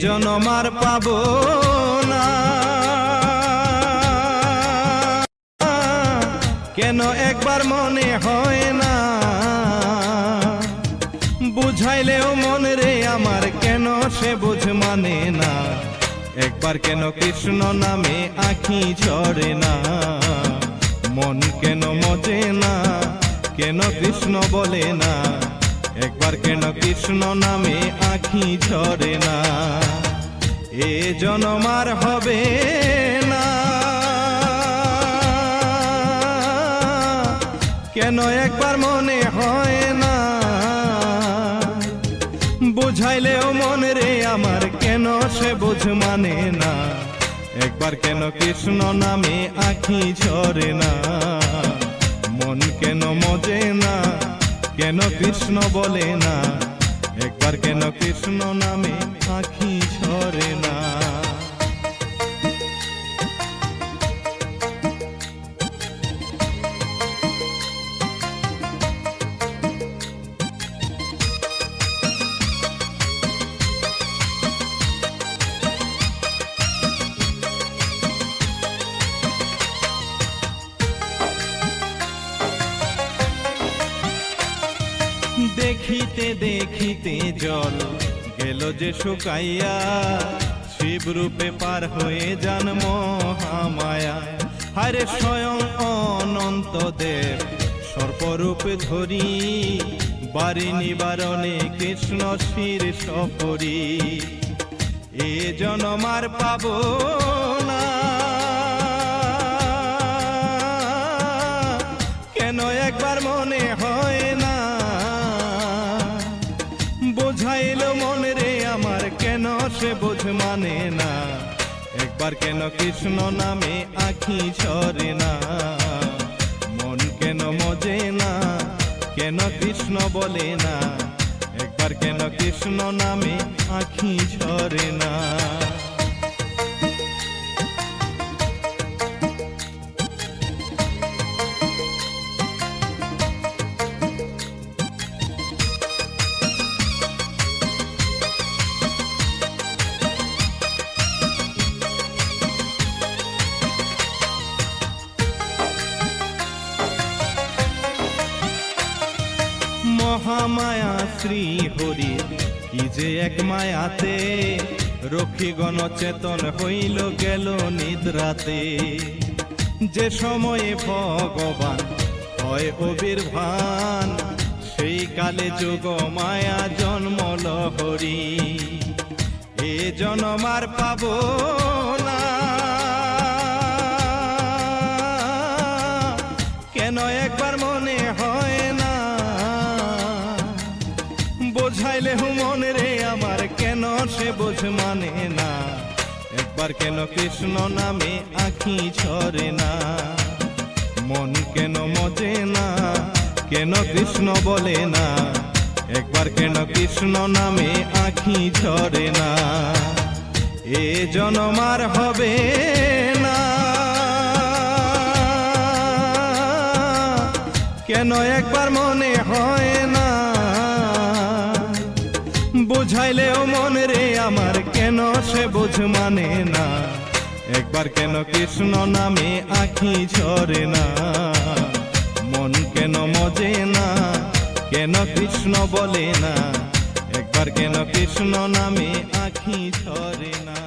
জনম আর পাবো না, কেন একবার মনে হয় না, বুঝাইলেও মন রে আমার কেন সে বুঝ মানে না, একবার কেন কৃষ্ণ নামে আঁখি ঝরে না, মন কেন মজে না, কেন কৃষ্ণ বলে না, একবার কেন কৃষ্ণ নামে আঁখি ঝরে না, এ জনম আর হবে না, কেন একবার মনে হয় না, বুঝাইলেও মন রে আমার কেন সে বুঝ মানে না, একবার কেন কৃষ্ণ নামে আঁখি ঝরে না, মন কেন মজে না, কেন কৃষ্ণ বলে না, একবার কেন কৃষ্ণ নামে আঁখি ঝরে না। দেখিতে দেখিতে জল গেল যে শুকাইয়া, শিব রূপে পার হয়ে যান মহামায়া, হারে স্বয়ং অনন্ত দেব সর্পরূপে ধরি, বারি নিবারণে কৃষ্ণ শির সপরি, এ জনম আর পাবো না, কেন একবার মনে হয় না, বুঝাইলো মন রে আমার কেন সে বুঝ মানে না, একবার কেন কৃষ্ণ নামে আঁখি ঝরে না, মন কেন মজে না, কেন কৃষ্ণ বলে না, একবার কেন কৃষ্ণ নামে আঁখি ঝরে না। মহামায়া শ্রী হরি কি যে এক মায়াতে, রক্ষীগণ চেতন হইল গেল নিদ্রাতে, যে সময়ে ভগবান হয় অবির্ভান, সেই কালে যোগ মায়া জন্মল হরি, এ জনম আর পাবো না, কেন একবার মনে হয় না, বুঝাইলে মন রে আমার কেন সে বুঝ মানে না, একবার কেন কৃষ্ণ নামে আঁখি ঝরে না, মন কেন মজে না, কেন কৃষ্ণ বলে না, একবার কেন কৃষ্ণ নামে আঁখি ঝরে না, এ জনম আর হবে না, কেন একবার মনে হয় না, বুঝাইলেও মন রে আমার কেন সে বুঝ মানে না, একবার কেন কৃষ্ণ নামে আঁখি ঝরে না, মন কেন মজে না, কেন কৃষ্ণ বলে না, একবার কেন কৃষ্ণ নামে আঁখি ঝরে না।